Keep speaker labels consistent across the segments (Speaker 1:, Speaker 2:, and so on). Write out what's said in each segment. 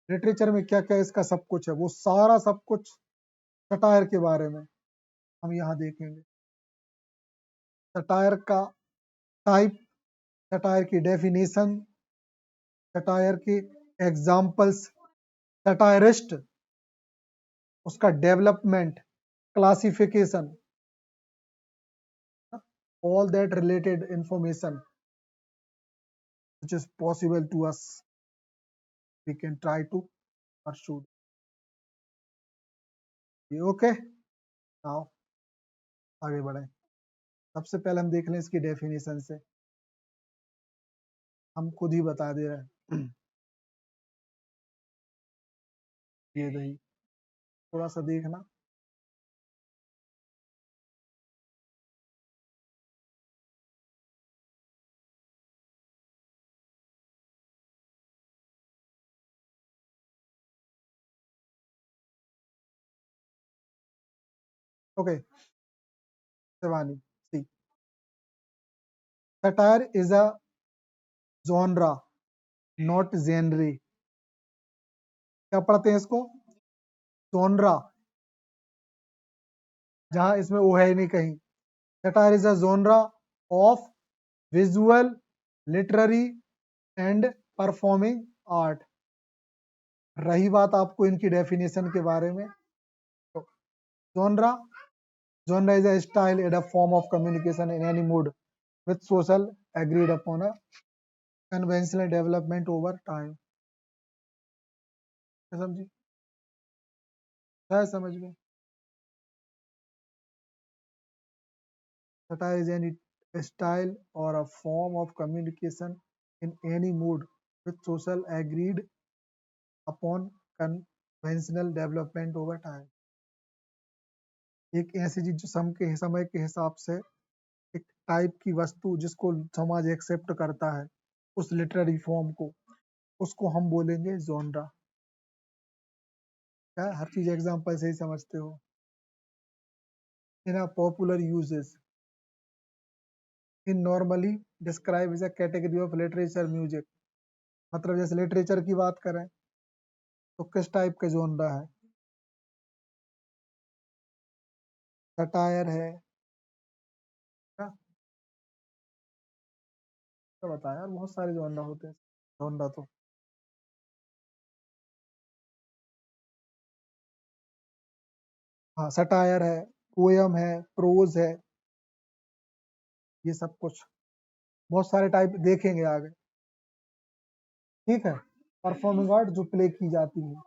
Speaker 1: Literature में क्या क्या इसका सब कुछ है, वो सारा सब कुछ सटायर के बारे में हम यहाँ देखेंगे। सटायर का टाइप, सटायर की डेफिनेशन, सटायर के एग्जाम्पल्स, सटायरिस्ट, उसका development, classification, all that related information which is possible to us, we can try to pursue. Okay, now आगे बढ़े। सबसे पहले हम देख लें इसकी डेफिनेशन से, हम खुद ही बता दे रहे हैं। ये रही, थोड़ा सा देखना। Okay Shivani, see satire is a genre not genre. क्या पढ़ते हैं इसको? जॉनरा, जहां इसमें वो है ही नहीं कहीं। Satire is a genre of visual, literary and performing art. रही बात आपको इनकी डेफिनेशन के बारे में, तो genre, genre is a style and a form of communication in any mood with social agreed upon a conventional development over time। क्या समझी? क्या है समझ में? Satire is any style or a form of communication in any mood with social agreed upon conventional development over time। एक ऐसी चीज जो समय के हिसाब से एक टाइप की वस्तु जिसको समाज एक्सेप्ट करता है, उस लिटरेरी फॉर्म को, उसको हम बोलेंगे जॉनरा। क्या हर चीज एग्जांपल से ही समझते हो? In a popular uses, in normally describe as a category of literature music. मतलब जैसे लिटरेचर की बात करें तो किस टाइप का जॉनरा है? सटायर है क्या? क्या बताया यार, बहुत सारे जॉनरा होते हैं। जॉनरा तो हाँ, सटायर है, पोयम है, प्रोज है, ये सब कुछ बहुत सारे टाइप देखेंगे आगे। ठीक है, परफॉर्मिंग आर्ट जो प्ले की जाती है,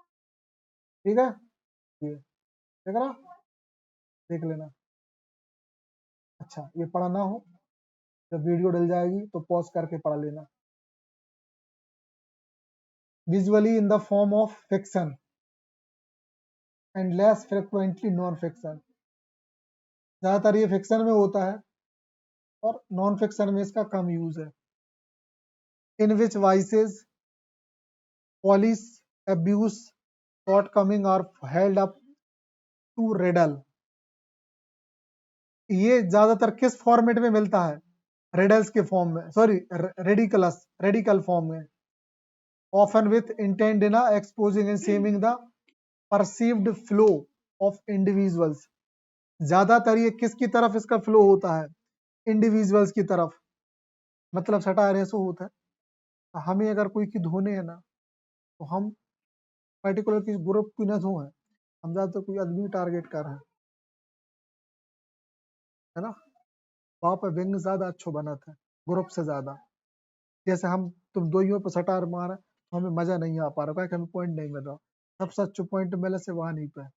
Speaker 1: ठीक है, ये देख रहा, देख लेना। अच्छा, ये पढ़ा ना हो, जब वीडियो डल जाएगी तो पॉज करके पढ़ लेना। Visually in the form of fiction and less frequently non fiction. ज्यादातर ये फिक्शन में होता है और नॉन फिक्शन में इसका कम यूज है। In which vices, follies, abuse, shortcoming are held up to riddle। ये ज्यादातर किस फॉर्मेट में मिलता है? रिडल्स के फॉर्म में, सॉरी रेडिकल फॉर्म में। Often with intent in exposing and seeming the perceived flow of individuals. ज्यादातर ये किसकी तरफ इसका फ्लो होता है? इंडिविजुअल्स की तरफ। मतलब सटायर ऐसा होता है, हमें अगर कोई की धोने है ना, तो हम पर्टिकुलर किसी ग्रुप की न धो है, हम ज्यादातर कोई आदमी टारगेट कर रहे हैं, है ना? वहां पर व्यंग ज्यादा अच्छो बना था ग्रुप से ज्यादा। जैसे हम तुम दोइयों पर सटार मारा तो हमें मजा नहीं आ पा रहा, क्या हमें पॉइंट नहीं मिल रहा। सबसे अच्छो पॉइंट मिले से वहां नहीं पे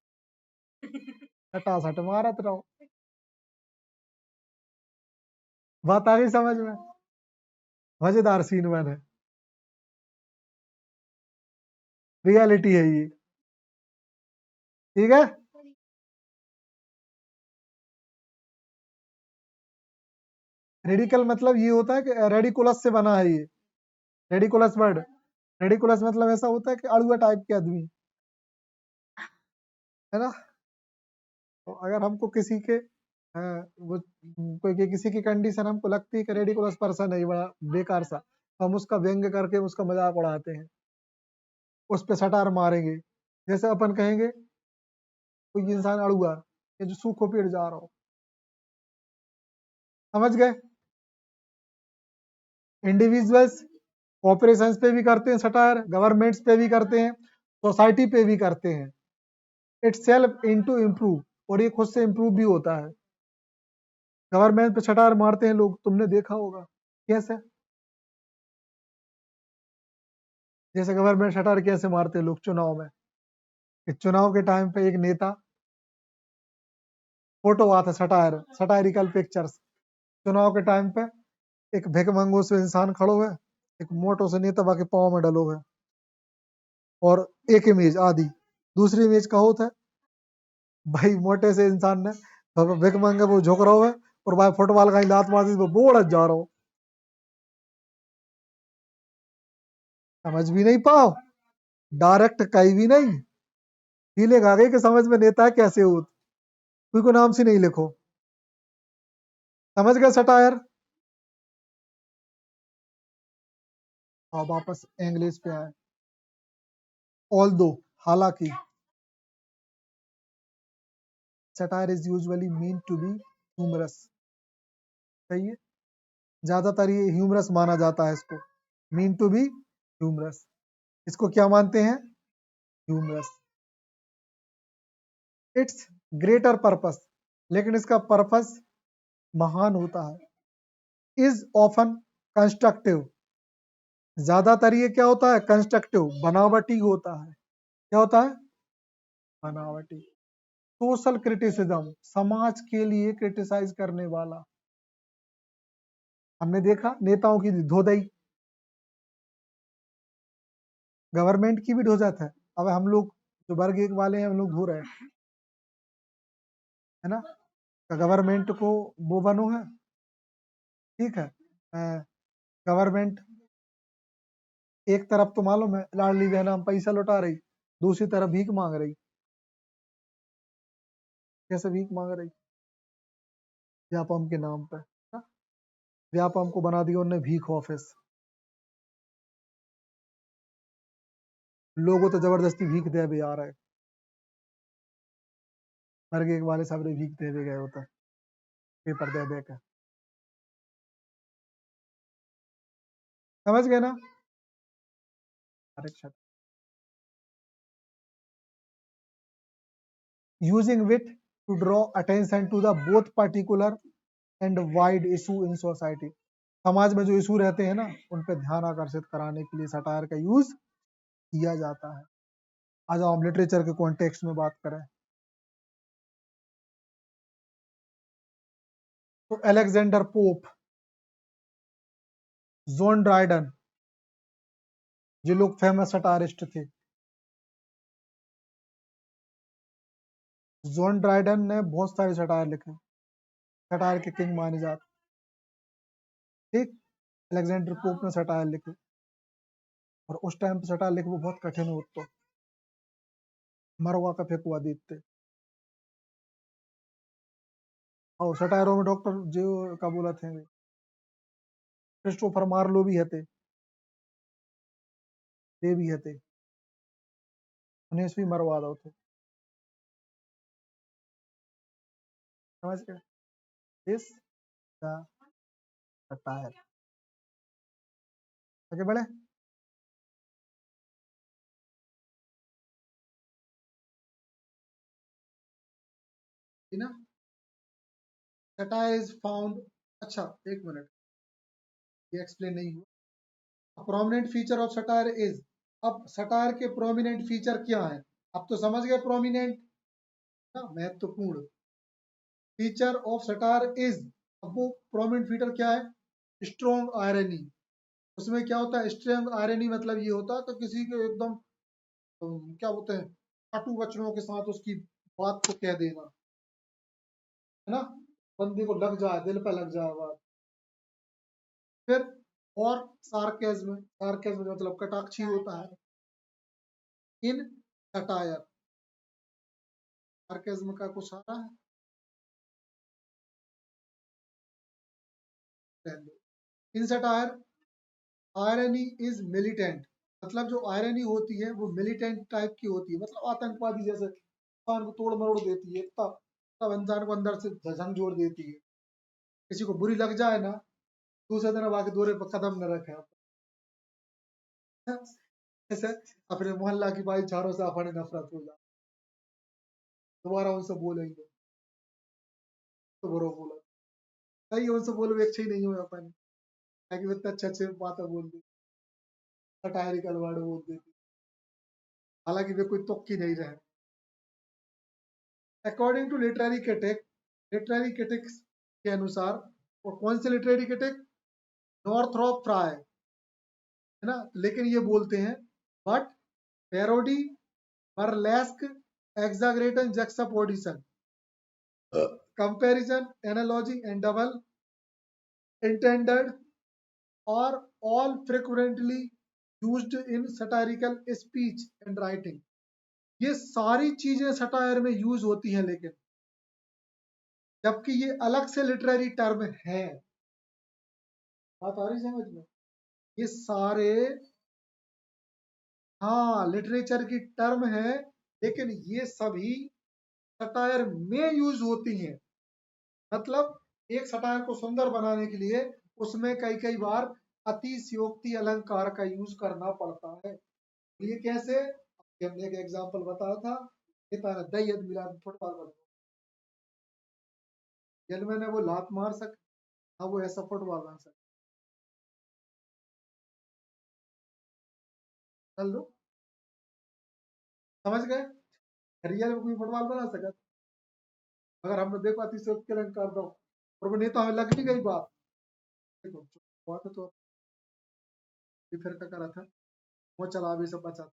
Speaker 1: सटा सट मारत रहो। बात आ गई समझ में? मजेदार सीन बने, रियलिटी है ये, ठीक है। रेडिकल मतलब ये होता है कि रेडिकुलस से बना है ये। रेडिकुलस वर्ड, रेडिकुलस मतलब ऐसा होता है कि अड़ुआ टाइप के आदमी, है ना? तो अगर हमको किसी के वो कोई किसी की कंडीशन हमको लगती है कि रेडिकुलस पर्सन है, ये बड़ा बेकार सा, तो हम उसका व्यंग करके उसका मजाक उड़ाते हैं। उस पे सटार मारेंगे। जैसे अपन कहेंगे कोई इंसान अड़ुआ ये जो सूखो पेड़ जा रहा हो, समझ गए। इंडिविजुअल्स कॉर्पोरेशंस पे भी करते हैं सटायर, गवर्नमेंट्स पे भी करते हैं, सोसाइटी पे भी करते हैं। इट्स सेल्फ इनटू इम्प्रूव, और ये खुद से इम्प्रूव भी होता है। गवर्नमेंट पे सटायर मारते हैं लोग, तुमने देखा होगा कैसे। जैसे गवर्नमेंट सटायर कैसे मारते हैं लोग चुनाव में, कि चुनाव के टाइम पे एक नेता फोटो आता सटायर, सटायरिकल पिक्चर्स, चुनाव के टाइम पे एक भिखमंगो से इंसान खड़ो है, एक मोटो से नेता बाकी पाँव में डलो है, और एक इमेज आदि। दूसरी इमेज का होता है भाई मोटे से इंसान ने भिखमंगे वो झुक रहा है, और भाई फुटबॉल का ही लात मार दी वो बोड़ जा रहा हो। समझ भी नहीं पाओ, डायरेक्ट कहीं भी नहीं, फीलिंग आ गई कि समझ में नेता है कैसे हो, कोई को नाम से नहीं लिखो। समझ गए सटायर। अब वापस इंग्लिश पे आए। ऑल्दो, हालांकि, satire is usually mean to be humorous, सही है, ज्यादातर ये ह्यूमरस माना जाता है इसको, मीन टू बी ह्यूमरस, इसको क्या मानते हैं, ह्यूमरस। इट्स ग्रेटर पर्पस, लेकिन इसका पर्पस महान होता है। इज ऑफन कंस्ट्रक्टिव, ज्यादातर ये क्या होता है, कंस्ट्रक्टिव, बनावटी होता है। क्या होता है, बनावटी। सोशल क्रिटिसिज्म, समाज के लिए क्रिटिसाइज करने वाला। हमने देखा नेताओं की धोदई, गवर्नमेंट की भी ढो जाता है। अब हम लोग जो वर्ग एक वाले हैं हम लोग धो रहे हैं, है ना, गवर्नमेंट को वो बनो है, ठीक है। गवर्नमेंट एक तरफ तो मालूम है लाडली बहन हम पैसा लौटा रही, दूसरी तरफ भीख मांग रही। कैसे भीख मांग रही, व्यापम के नाम पे, व्यापम को बना दिया उन्होंने भीख ऑफिस। लोगों तो जबरदस्ती भीख दे भी आ रहे, वर्ग एक वाले सब भीख दे भी गए होता, पेपर दे दे के। समझ गए ना, आरक्षण। Using wit to draw attention to the both particular and wide issue in society, समाज में जो इशू रहते हैं ना उन पर ध्यान आकर्षित कराने के लिए सटायर का यूज किया जाता है। आज हम लिटरेचर के कॉन्टेक्स्ट में बात करें तो अलेक्जेंडर पोप, जॉन ड्राइडन, ये लोग फेमस सटारिस्ट थे। जॉन ड्राइडन ने बहुत सारे सटायर लिखे, सटायर के किंग माने जाते, ठीक। अलेक्जेंडर पोप ने सटायर लिखे, और उस टाइम पे सटायर लिखे वो बहुत कठिन होते, मरवा का फेंकुआ देते। और सटायरों में डॉक्टर जो का बोला थे क्रिस्टोफर मार्लो भी हते, ये भी हते, उन्हें भी मरवा दो थे। समझ गए, इस द सटायर। आगे बढ़े, ना, सटायर इज फाउंड। अच्छा एक मिनट, ये एक्सप्लेन नहीं हुआ। Prominent feature of satire is, अब सटायर के प्रोमिनेंट फीचर क्या है, अब तो समझ गए प्रोमिनेंट ना, महत्वपूर्ण फीचर ऑफ सटायर इज। अब वो प्रोमिनेंट फीचर क्या है, स्ट्रॉन्ग आयरनी। उसमें क्या होता है, स्ट्रॉन्ग आयरनी मतलब ये होता है तो किसी के एकदम क्या बोलते हैं कटु वचनों के साथ उसकी बात को कह देना, है ना, बंदे को लग जाए, दिल पे लग जाए बात। फिर और सार्केज्म, सार्केज्म मतलब कटाक्षी होता है इन सटायर। सार्केज्म का कुछ सारा है इन सटायर, आयरनी इज मिलिटेंट, मतलब जो आयरनी होती है वो मिलिटेंट टाइप की होती है, मतलब आतंकवादी जैसे इंसान को तोड़ मरोड़ देती है, तब तब इंसान को अंदर से झंझोड़ देती है। किसी को बुरी लग जाए ना, दूसरे दिन अब आके दौरे पर कदम न रखे। जैसे अपने मोहल्ला की भाईचारों से अपने नफरत हो जाए, दोबारा उनसे बोलेंगे तो बुरा बोला, सही है, उनसे बोलो अच्छे ही नहीं हुए अपन, ताकि वो इतने अच्छे अच्छे बातें बोल दी, सटायरिकल वर्ड बोल देती, हालांकि वे कोई तुक ही नहीं रहे। अकॉर्डिंग टू लिटरेरी क्रिटिक्स के अनुसार, और कौन से लिटरेरी क्रिटिक, नॉर्थरॉप फ्राई, है ना, लेकिन ये बोलते हैं but parody, burlesque, exaggeration, juxtaposition, comparison, analogy and double intended are all frequently used in satirical speech and writing। ये सारी चीजें सटायर में यूज होती हैं, लेकिन जबकि ये अलग से लिटरेरी टर्म है। बात आ रही समझ में? ये सारे, हाँ, लिटरेचर की टर्म है, लेकिन ये सभी सटायर में यूज होती हैं। मतलब एक सटायर को सुंदर बनाने के लिए उसमें कई कई बार अतिशयोक्ति अलंकार का यूज करना पड़ता है। ये कैसे, हमने एक एग्जांपल बताया था, ये दही मिला फुटबॉल बना, जल में वो लात मार सकते, हाँ वो ऐसा फुटबॉल बना सकते, चल लो, समझ गए, रियल में कोई फुटबॉल बना सका, अगर हमने देखो अतिशयोक्ति अलंकार दो, और वो नहीं तो हमें लग नहीं गई बात, देखो बात है, तो फिर क्या करा था, वो चला भी सब बचा,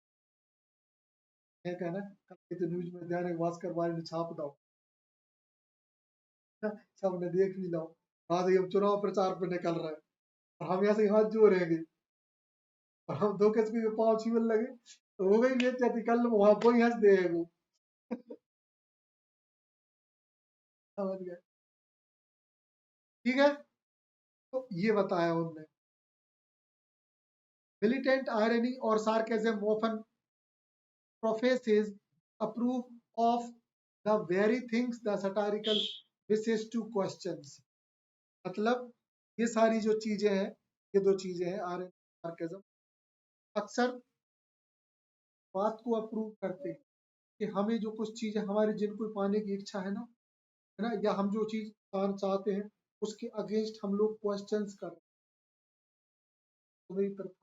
Speaker 1: है कहना कल तो न्यूज में ध्यान भास्कर बारे में छाप दो, सबने देख भी लो, आज हम चुनाव प्रचार पे निकल रहे हैं, और हम यहाँ से हाथ जोड़ेंगे, और हम दो किसको ये पाँव छीवन लगे, तो हो गई बेइज्जती, कल वहां कोई हंस देगा, समझ गए, ठीक है। तो ये बताया उनने, मिलिटेंट आयरनी और sarcasm often professes approve of the very things the satirical wishes to questions। मतलब ये सारी जो चीजें हैं, ये दो चीजें हैं, आयरनी सार्केज्म, अक्सर बात को अप्रूव करते हैं कि हमें जो कुछ चीजें हमारी जिनको पाने की इच्छा है ना, या हम जो चीज पाना चाहते हैं उसके अगेंस्ट हम लोग क्वेश्चंस कर रहे हैं, तो मेरी तरफ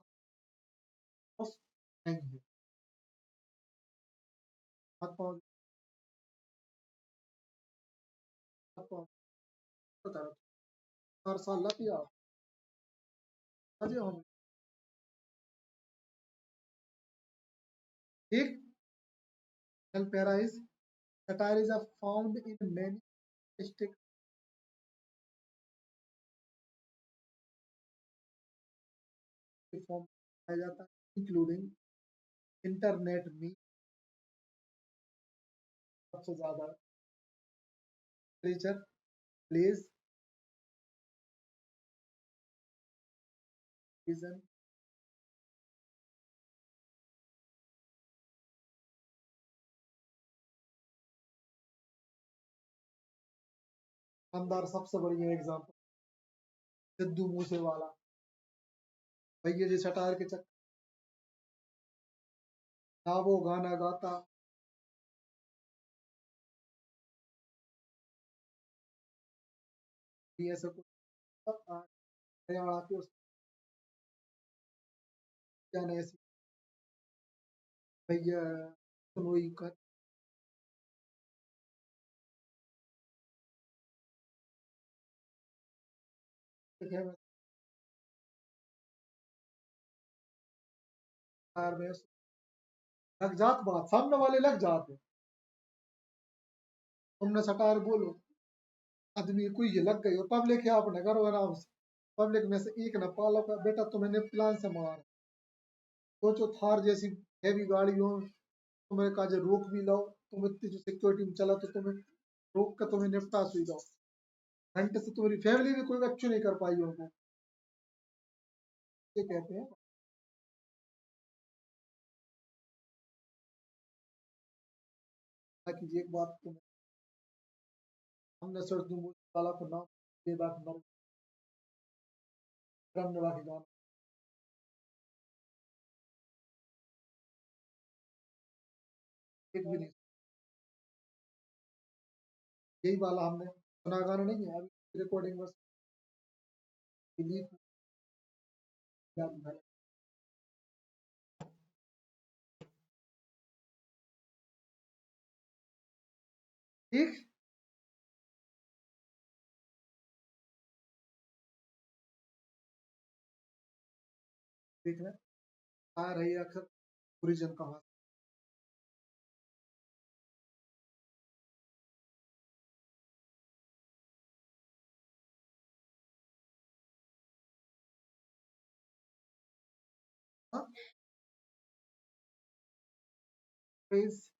Speaker 1: नहीं है, हाथ पाँव बता रहा था, हर साल लाती आप अजय हम, ठीक, para is, satire is found in many artistic form पाया जाता है, इंक्लूडिंग इंटरनेट में सबसे ज्यादा लिटरेचर, प्लेज, रीजन, शानदार सबसे बढ़िया एग्जाम्पल सिद्धू मूसे वाला, भैया जी सटायर के चक्कर, ना वो गाना गाता, भी ऐसा कुछ, हरियाणा के उस क्या नहीं ऐसी, भैया सुनोई कर, में लग जात बात, सामने वाले लग जाते, तुमने सटायर बोलो, आदमी को ये लग गई, और पब्लिक है आपने करो आराम से, पब्लिक में से एक न पालो का बेटा तुम्हें प्लान से मार, सोचो थार जैसी हैवी गाड़ी हो, तुम्हें कहा जो रोक भी लो, तुम इतनी जो सिक्योरिटी में चला तो तुम्हें रोक कर तुम्हें निपटा सुई दो, घंटे से तुम्हारी फैमिली भी कोई अच्छी नहीं कर पाई होगी, ये कहते हैं कीजिए एक बात तो हमने सर तुम वाला को नाम ये बात मर करने वाली जान एक भी नहीं यही वाला हमने सुना गाना नहीं है अभी रिकॉर्डिंग बस डिलीट ठीक ठीक है आ रही है अक्सर ओरिजिन कहाँ face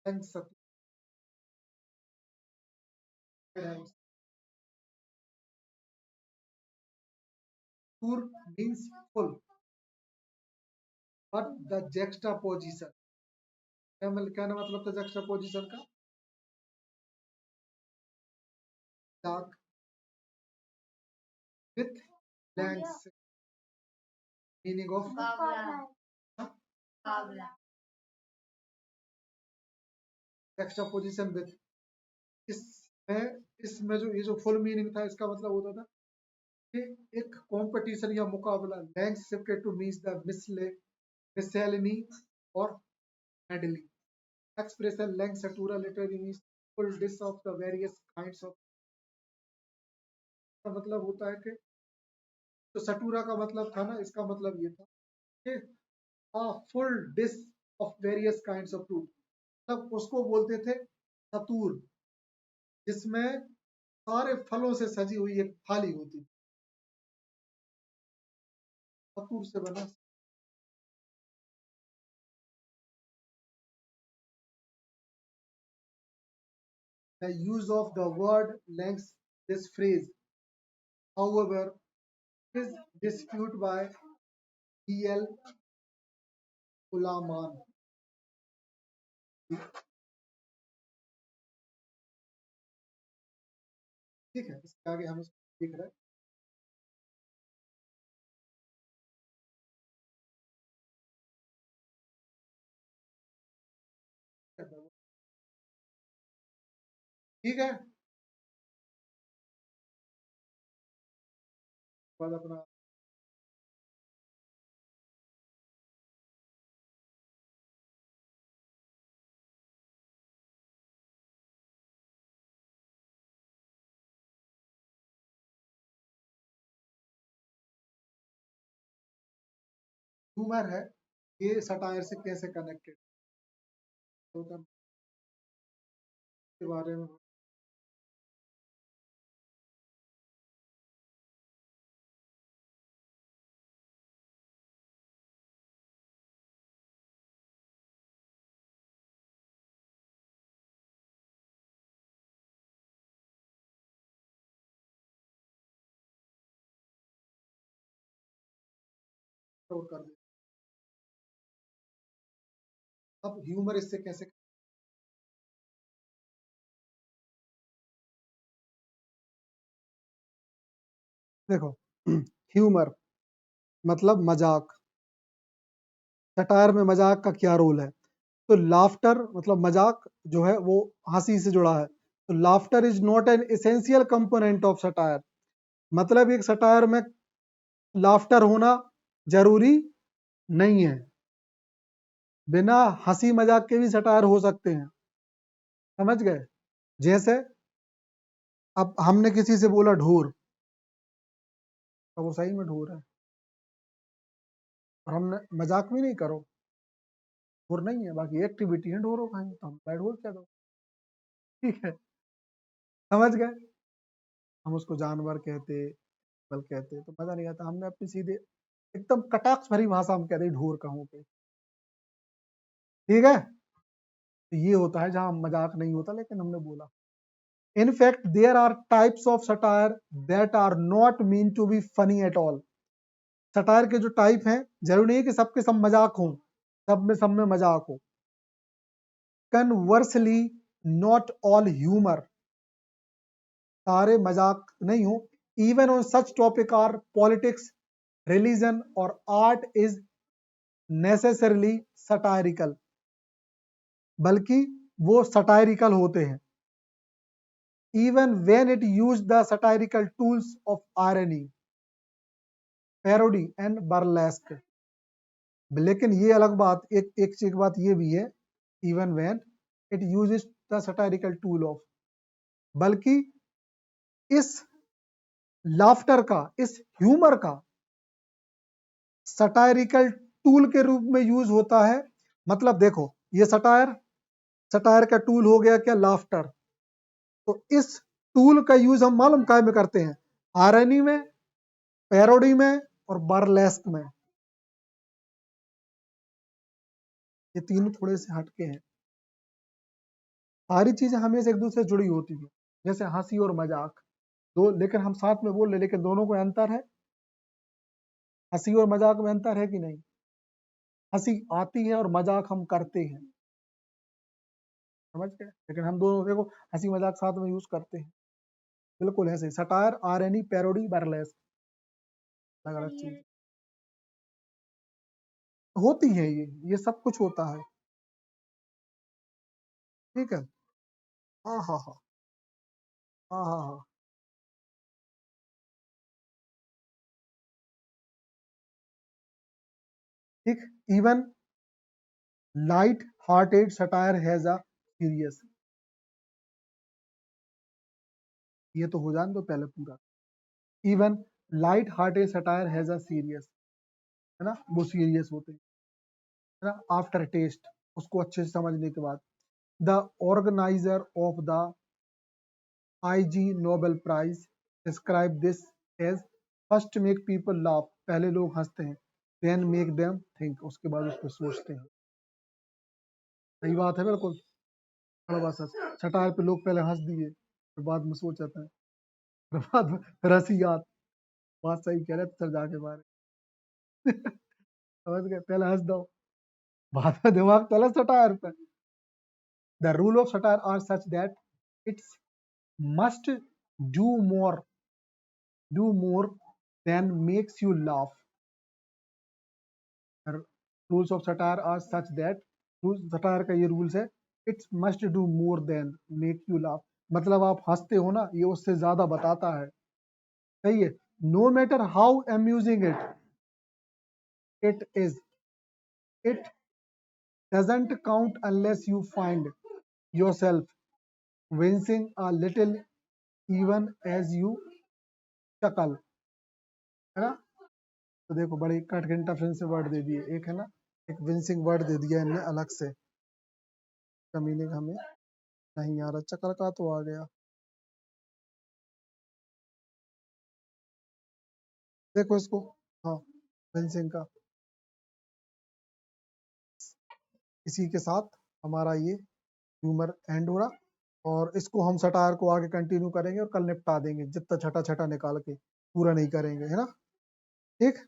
Speaker 1: and Sur means full, but the juxtaposition क्या मतलब था juxtaposition का dark with blanks meaning of juxtaposition with इसमें जो ये जो फुल मीनिंग था इसका मतलब होता था कि एक कंपटीशन या मुकाबला लैंग्स शिफ्टेड टू मीन्स द मिसलेनी और medley expression length satura literally means full dish of the various kinds of का मतलब होता है कि तो सटूरा का मतलब था ना इसका मतलब ये था कि a full dish of various kinds of fruit तब उसको बोलते थे सतूर जिसमें सारे फलों से सजी हुई एक थाली होती सतूर से बना the use of the word length this phrase however is disputed by E.L. Ulaman ठीक है इसके आगे हम देख रहे हैं ठीक है बाद अपना ह्यूमर है ये सटायर से कैसे कनेक्टेड होता है के बारे में और कर दे अब ह्यूमर इससे कैसे देखो ह्यूमर मतलब मजाक सटायर में मजाक का क्या रोल है तो लाफ्टर मतलब मजाक जो है वो हंसी से जुड़ा है तो laughter is not an essential component of satire मतलब एक सटायर में लाफ्टर होना जरूरी नहीं है बिना हंसी मजाक के भी सटायर हो सकते हैं समझ गए जैसे अब हमने किसी से बोला ढोर तो वो सही में ढोर है और हमने मजाक भी नहीं करो ढोर नहीं है बाकी एक्टिविटी है ढोरों खाएंगे तो हम ढोर क्या दो ठीक है समझ गए हम उसको जानवर कहते बल कहते तो मजा नहीं आता हमने अपनी सीधे एकदम कटाक्ष भरी भाषा में कहते ढोर कहूं पे ठीक है तो ये होता है जहां मजाक नहीं होता लेकिन हमने बोला in fact there are types of satire that are not mean to be funny at all satire के जो टाइप हैं जरूरी नहीं कि सबके सब मजाक हो सब में मजाक हो कन्वर्सली नॉट ऑल ह्यूमर, सारे मजाक नहीं हो, even on such topic are politics, religion और आर्ट इज नेसेसरली सटायरिकल, बल्कि वो सटायरिकल होते हैं। Even when it use the satirical tools of irony, parody and burlesque, लेकिन ये अलग बात, एक बात ये भी है, even when it uses the satirical tool of, बल्कि इस लाफ्टर का, इस ह्यूमर का सटायरिकल टूल के रूप में यूज होता है। मतलब देखो, ये सटायर का टूल हो गया क्या, लाफ्टर। तो इस टूल का यूज हम मालूम काय में करते हैं, आयरनी में, पैरोडी में और बर्लेस्क में। ये तीनों थोड़े से हटके हैं, सारी चीजें हमेशा एक दूसरे से जुड़ी होती है, जैसे हंसी और मजाक दो, लेकिन हम साथ में बोल रहे, लेकिन दोनों को अंतर है। हंसी और मजाक में अंतर है कि नहीं? हंसी आती है और मजाक हम करते हैं, समझ गए? लेकिन हम दोनों देखो हंसी मजाक साथ में यूज करते हैं, बिल्कुल ऐसे। सटायर, आयरनी, पैरोडी, बर्लेस्क, अलग अलग चीज होती है, ये सब कुछ होता है, ठीक है। हाँ हाँ हाँ, हाँ हाँ हाँ, ठीक। Even light hearted satire has a serious, ये तो हो जाने दो पहले पूरा। Even light hearted satire has a serious, है ना, वो सीरियस होते हैं, है ना। आफ्टर टेस्ट, उसको अच्छे से समझने के बाद, the organiser of the IG Nobel prize describe this as first make people laugh, पहले लोग हंसते हैं, देन मेक देम थिंक, उसके बाद उस पर सोचते हैं। सही बात है, बिल्कुल। थोड़ा बस सटायर पे लोग पहले हंस दिए, फिर बाद में सोचते हैं, फिर बाद में फिर हंसी याद, बात सही कह रहे थे सर जाके बारे समझ गए, पहले हंस दो, बाद में दिमाग चला सटायर पे। The rule of satire are such that it's must do more do more than makes you laugh. Rules of satire are such that, satire का ये rules है, it must do more than make you laugh, मतलब आप हंसते हो ना, ये उससे ज्यादा बताता है, सही है। No matter how amusing it is, it doesn't count unless you find yourself wincing a little even as you chuckle, है ना। तो देखो बड़े कटघंटा फिर से वर्ड दे दिए, एक है ना, एक विंसिंग वर्ड दे दिया इनने अलग से, का मीनिंग हमें नहीं आ रहा, चक्कर का तो आ गया, देखो इसको, हाँ विंसिंग का। इसी के साथ हमारा ये ह्यूमर एंड हो रहा, और इसको हम सटायर को आगे कंटिन्यू करेंगे और कल निपटा देंगे, जितना छठा छठा निकाल के, पूरा नहीं करेंगे, है ना, ठीक।